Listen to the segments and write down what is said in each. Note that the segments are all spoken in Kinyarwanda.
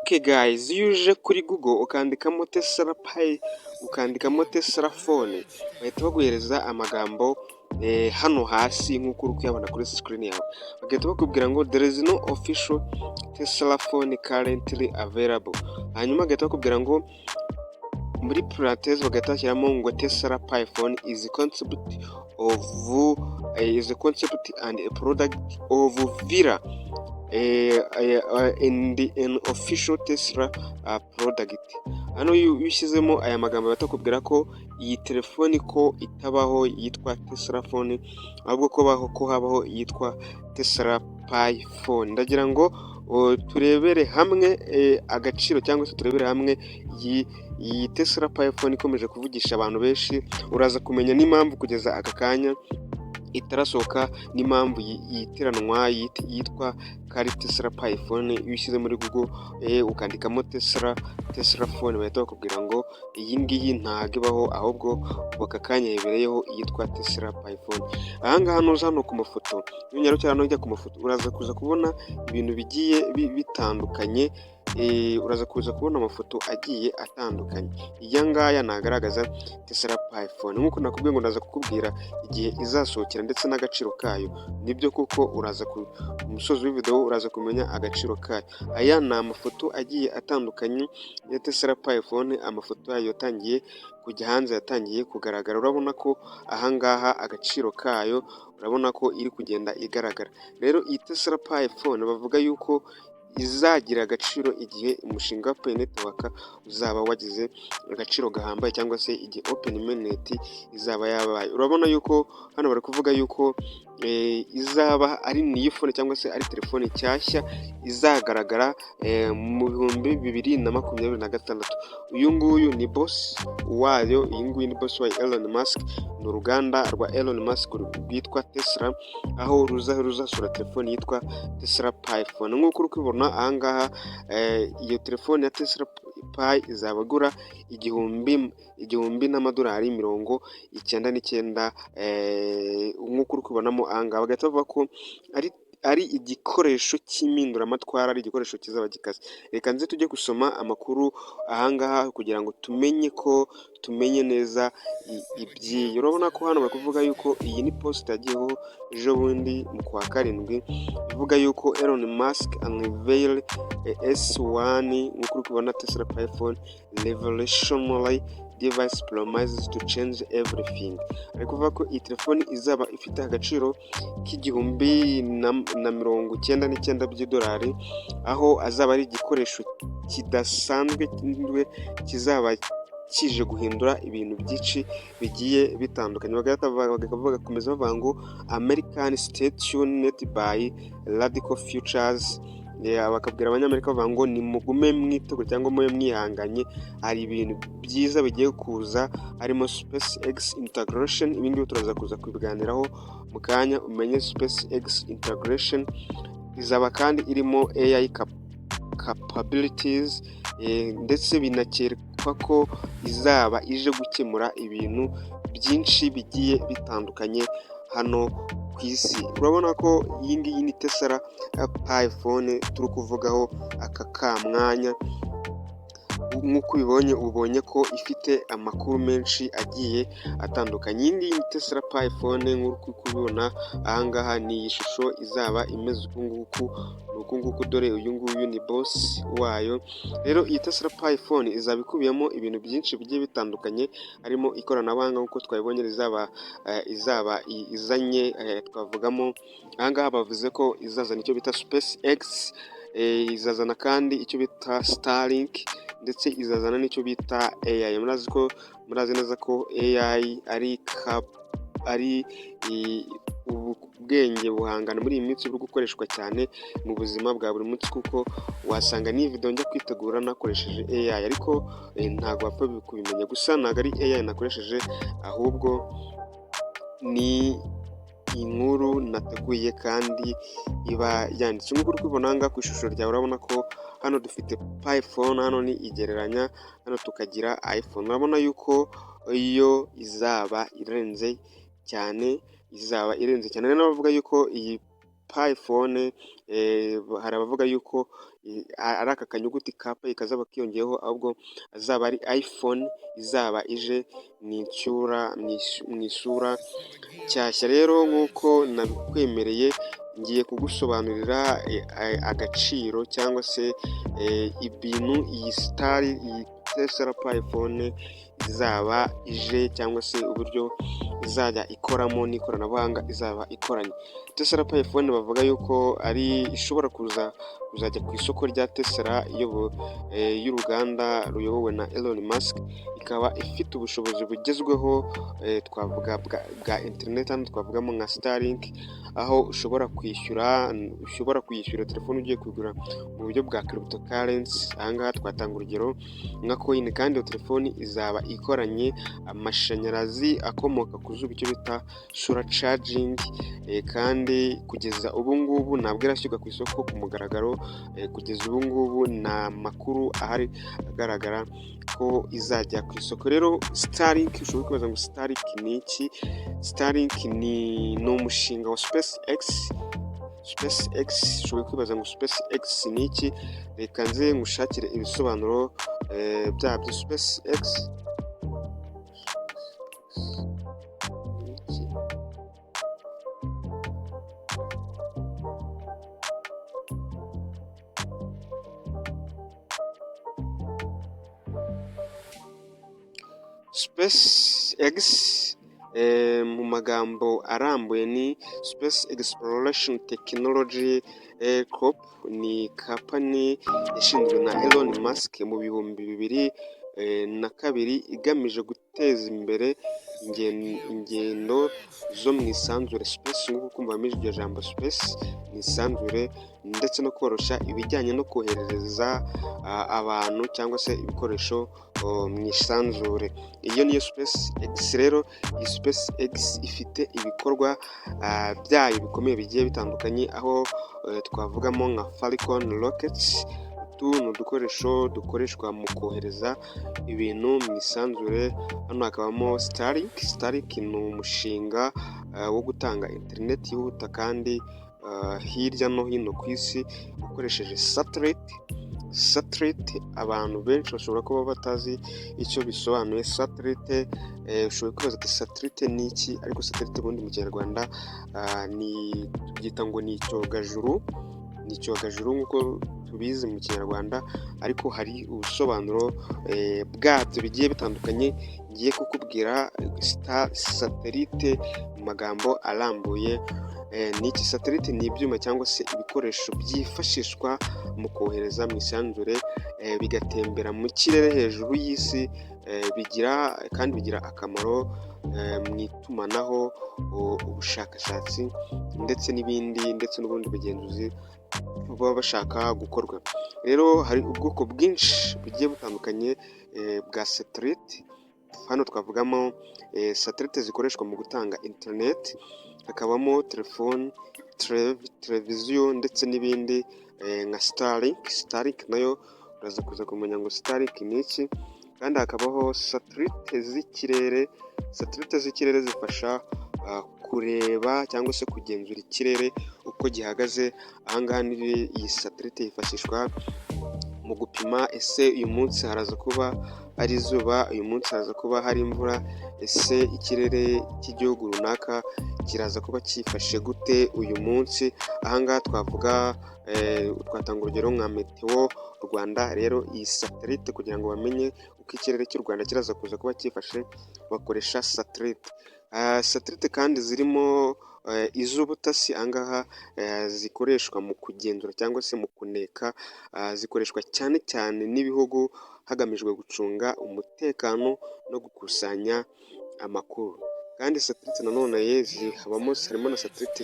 Okay guys, iyo uje kuri Google ukandikamo Tesla Pi, ukandikamo Tesla phone, bahita baguhereza amagambo hano hasi nk'uko uri kuyabona kuri screen yawe. Bagahita bakubwira ngo there is no official Tesla phone currently available. Hanyuma bagahita bakubwira ngo muri parenthèse bagahita bashyiramo ngo Tesla Pi phone is a concept and a product of Vira. In an official Tesla product. Hano iyo ushyizemo aya magambo batakubwira ko iyi telefoni ko itabaho yitwa Tesla phone, ahubwo ko habaho yitwa Tesla Pi phone. Ndagira ngo turebere hamwe agaciro cyangwa se turebere hamwe iyi Tesla Pi phone ikomeje kuvugisha abantu benshi. Uraza kumenya n'impamvu kugeza aka kanya itarasohoka, n'impamvu yitiranwa yitwa kari Tesla Pi phone. Iyo ushyize muri Google ukandikamo Tesla phone bahita bakubwira ngo iyi ngiyi ntago ibaho, ahubwo aka kanya yebereyeho yitwa Tesla Pi phone. Ahangaha nuza hano ku mafoto, nyarukira hano ujya ku mafoto uraza kuza kubona ibintu bigiye bitandukanye. Uraza kuza kubona amafoto agiye atandukanye. Iya ngaya nagaragaza Tesla Pi phone, nk'uko nakubwiye ngo ndaza kukubwira igihe izasohokera ndetse n'agaciro kayo. Nibyo kuko uraza ku musozi w'ivideo uraza kumenya agaciro kayo. Aya ni amafoto agiye atandukanye ya Tesla Pi phone. Amafoto yayo yatangiye kujya hanze, yatangiye kugaragara. Urabona ko ahangaha agaciro kayo urabona ko iri kugenda igaragara. Rero iyi Tesla Pi phone bavuga yuko izagira agaciro igihe umushinga wa Pi Network uzaba wagize agaciro gahambaye, cyangwa se igihe Open Mainnet izaba yabaye. Urabona yuko hano bari kuvuga yuko izaba ari new phone cyangwa se ari telefone nshyashya izagaragara mu 2026. Uyu nguyu ni boss wayo, iyi nguyu ni boss wa Elon Musk. Ni uruganda rwa Elon Musk rwitwa Tesla, aho ruzasura telefone yitwa Tesla Pi phone. Nk'uko uri kubibona ahangaha iyo telefone ya Tesla Pi izabagura igihumbi n'amadolari 99. Nk'uko uri kubibonamo ahangaha bagahita bavuga ko ari igikoresho cy'impinduramatwara, ari igikoresho kizaba gikaze. Reka nze tujye gusoma amakuru ahangaha kugira ngo tumenye neza iby'iyi. Urabona ko hano bari kuvuga yuko iyi ni post yagiyeho ejo bundi mu kwa karindwi, ivuga yuko Elon Musk unveil S1, nk'uko uri kubona Tesla Pi phone revolutionary device promises to change everything. Ari kuvuga ko iyi telefoni izaba ifite agaciro k'99 by'idolari, aho azaba ari igikoresho kidasanzwe kizaba kije guhindura ibintu byinshi bigiye bitandukanye. Bagakomeza bavuga ngo American stay tuned by radical futures. Bakabwira abanyamerika bavuga ngo nimugume mwitego cyangwa mube mwihanganye, hari ibintu byiza bigiye kuza, harimo SpaceX integration. Ibindi turaza kuza kubiganiraho mu kanya umenye SpaceX integration. Izaba kandi irimo AI capabilities, ndetse binakerekwa ko izaba ije gukemura ibintu byinshi bigiye bitandukanye hano ku isi. Urabona ko iyi ngiyi ni Tesla Pi phone turi kuvugaho aka kamwanya. Nk'uko ubonye ko ifite amakuru menshi agiye atandukanye. Iyi ngiyi ni Tesla Pi phone nk'uko kubibona ahangaha, ni iyi shusho izaba imeze uku nguku. Dore uyu nguyu ni boss wayo. Rero iyi Tesla Pi phone izaba ikubiyemo ibintu byinshi bigiye bitandukanye, harimo ikoranabuhanga nk'uko twabibonye izaba izanye. Twavugamo ahangaha bavuze ko izazana icyo bita SpaceX, izazana kandi icyo bita Starlink, ndetse izazana n'icyo bita AI. Murazi neza ko AI ari ubwenge buhangana muri iyi minsi buri gukoreshwa cyane mu buzima bwa buri munsi, kuko wasanga n'iyi video njya kwitegura nakoresheje AI, ariko ntabwo wapfa kubimenya. Gusa ntabwo ari AI nakoresheje, ahubwo ni inkuru nateguye kandi iba yanditse. Nk'uko uri kubibona ahangaha ku ishusho ryawe, urabona ko hano dufite Pi phone, hano ni igereranya, hano tukagira iPhone. Urabona yuko iyo izaba irenze cyane, rero bavuga yuko iyi Pi phone hari abavuga yuko ari aka kanyuguti ka P kazaba kiyongeyeho, ahubwo azaba ari iPhone izaba ije mu isura nshyashya. Rero nk'uko nabikwemereye ngiye kugusobanurira agaciro cyangwa se ibintu iyi Tesla Pi phone izaba ije cyangwa se uburyo izajya ikoramo n'ikoranabuhanga izaba ikoranye. Tesla Pi phone bavuga yuko ishobora kuzajya ku isoko rya Tesla y'uruganda ruyobowe na Elon Musk, ikaba ifite ubushobozi bugezweho twavuga bwa internet, hano twavugamo nka Starlink, aho ushobora kwishyura telefone ugiye kugura mu buryo bwa cryptocurrency. Ahangaha twatanga urugero nka coin, kandi iyo telefoni izaba ikoranye amashanyarazi akomoka ku zuba, icyo bita solar charging, kandi kugeza ubu ngubu ntabwo irashyirwa ku isoko ku mugaragaro. Kugeza ubu ngubu nta makuru ahari agaragara ko izajya ku isoko. Rero Starlink, ushobora kwibaza ngo Starlink ni iki? Starlink ni umushinga wa SpaceX. Ushobora kwibaza ngo SpaceX ni iki? Reka nze ngushakire ibisobanuro byabyo. SpaceX mu magambo arambuye ni Space Exploration Technology Corp. Ni kampani yashinzwe na Elon Musk mu 2002 igamije guteza imbere ingendo zo mu isanzure. Space nk'uko kumvamo iryo jambo space ni isanzure, ndetse no koroshya ibijyanye no kohereza abantu cyangwa se ibikoresho mu isanzure. Iyo niyo SpaceX. Rero iyi SpaceX ifite ibikorwa byayo bikomeye bigiye bitandukanye, aho twavugamo nka Falcon rockets. Utu ni udukoresho dukoreshwa mu kohereza ibintu mu isanzure. Hano hakabamo Starlink ni umushinga wo gutanga interineti yihuta kandi hirya no hino ku isi ukoresheje satellite. Abantu benshi bashobora kuba batazi icyo bisobanuye satellite. Ushobora kwibaza ati satellite ni iki? Ariko satellite ubundi mu Kinyarwanda tubyita ngo ni icyogajuru. Ni icyogajuru nk'uko tubizi mu Kinyarwanda, ariko hari ubusobanuro bwabyo bigiye bitandukanye ngiye kukubwira. Satellite mu magambo arambuye ni iki? Satellite ni ibyuma cyangwa se ibikoresho byifashishwa mu kohereza mu isanzure bigatembera mu kirere hejuru y'isi, bigira akamaro mu itumanaho, ubushakashatsi ndetse n'ubundi bugenzuzi baba bashaka gukorwa. Rero hari ubwoko bwinshi bugiye butandukanye bwa satellite. Hano twavugamo satellite zikoreshwa mu gutanga internet, hakabamo telefone, televiziyo ndetse n'ibindi nka Starlink nayo uraza kuza kumenya ngo Starlink ni iki. Kandi hakabaho satellite z'ikirere zifasha kureba cyangwa se kugenzura ikirere uko gihagaze. Ahangaha iyi satellite yifashishwa mu gupima ese uyu munsi haraza kuba ari izuba, uyu munsi haraza kuba hari imvura, ese ikirere cy'igihugu runaka kiraza kuba cyifashe gute uyu munsi. Ahangaha twatanga urugero nka Meteo Rwanda. Rero iyi satellite kugira ngo bamenye uko ikirere cy'u Rwanda kiraza kuza kuba cyifashe bakoresha satellite. Satellite kandi zirimo iz'ubutasi. Ahangaha zikoreshwa mu kugenzura cyangwa se mu kuneka, zikoreshwa cyane cyane n'ibihugu hagamijwe gucunga umutekano no gukusanya amakuru. Kandi satellite nanone harimo na satellite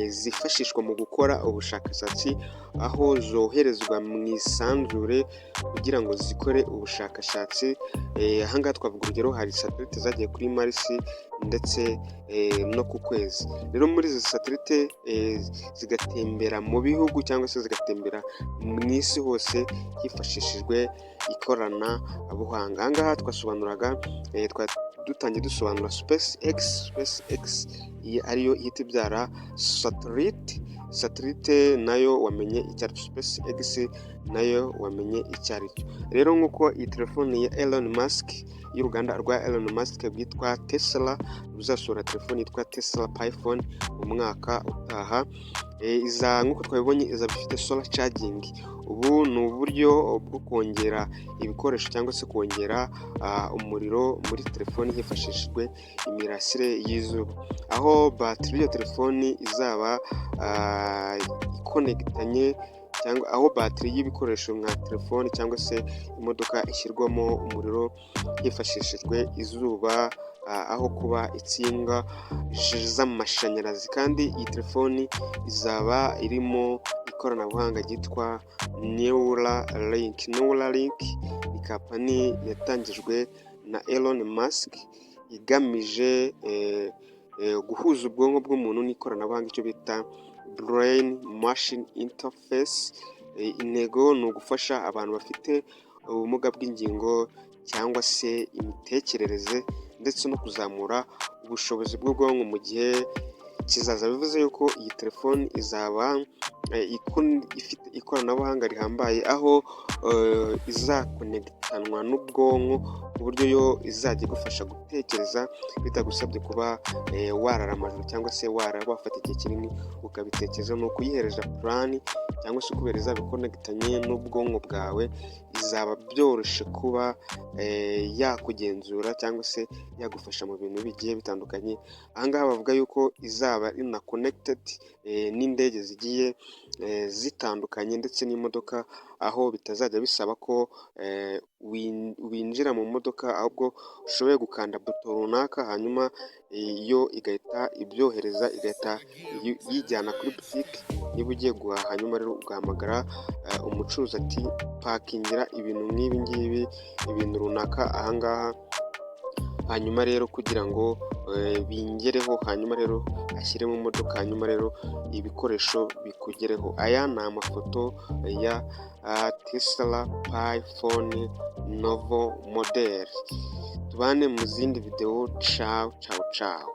zifashishwa mu gukora ubushakashatsi, aho zoherezwa mu isanzure kugira ngo zikore ubushakashatsi. Ahangaha twavuga urugero, hari satellite zagiye kuri Mars ndetse no ku kwezi. Rero muri izi satellite zigatembera mu bihugu cyangwa se zigatembera mu isi hose hifashishijwe ikoranabuhanga. Ahangaha dutangiye dusobanura SpaceX iyi ariyo ihita ibyara satelite nayo wamenye icyo ari cyo, SpaceX nayo wamenye icyo ari cyo. Rero nk'uko iyi telefoni ya Elon Musk y'uruganda rwa Elon Musk rwitwa Tesla ruzasohora telefoni yitwa Tesla Pi-phone mu mwaka utaha, nk'uko twabibonye izaba ifite solar charging. Ubu ni uburyo bwo kongera ibikoresho cyangwa se kongera umuriro muri telefoni hifashishijwe imirasire y'izuba, aho batiri y'iyo telefoni izaba ikonegitanye cyangwa aho batiri y'ibikoresho nka telefoni cyangwa se imodoka ishyirwamo umuriro hifashishijwe izuba, aho kuba insinga z'amashanyarazi. Kandi iyi telefoni izaba irimo ikoranabuhanga ryitwa Neuralink. Neuralink ni kampani yatangijwe na Elon Musk igamije guhuza ubwonko bw'umuntu n'ikoranabuhanga, icyo bita brain machine interface. Intego ni ugufasha abantu bafite ubumuga bw'ingingo cyangwa se imitekerereze ndetse no kuzamura ubushobozi bw'ubwonko mu gihe kizaza. Bivuze yuko iyi telefoni izaba ifite ikoranabuhanga rihambaye, aho izakonegitanwa n'ubwonko ku buryo yo izajya igufasha gutekereza bitagusabye kuba warara amajoro cyangwa se wafata igihe kinini ukabitekereza. Ni ukuyihereza purani cyangwa se kubera izaba ikonegitanye n'ubwonko bwawe, izaba byoroshye kuba yakugenzura cyangwa se yagufasha mu bintu bigiye bitandukanye. Ahangaha bavuga yuko izaba ina connected n'indege zigiye zitandukanye ndetse n'imodoka, aho bitazajya bisaba ko winjira mu modoka, ahubwo ushoboye gukanda buto runaka hanyuma yo igahita ibyohereza, igahita yijyana kuri butike niba ugiye guhaha. Hanyuma rero ugahamagara umucuruzi ati pakingira ibintu nk'ibi ngibi, ibintu runaka ahangaha, hanyuma rero kugira ngo bingereho, hanyuma rero ashyire mu modoka, hanyuma rero ibikoresho bikugereho. Aya ni amafoto ya Tesla Pi-phone Novo model. Tubane mu zindi videwo. Ciao ciao ciao.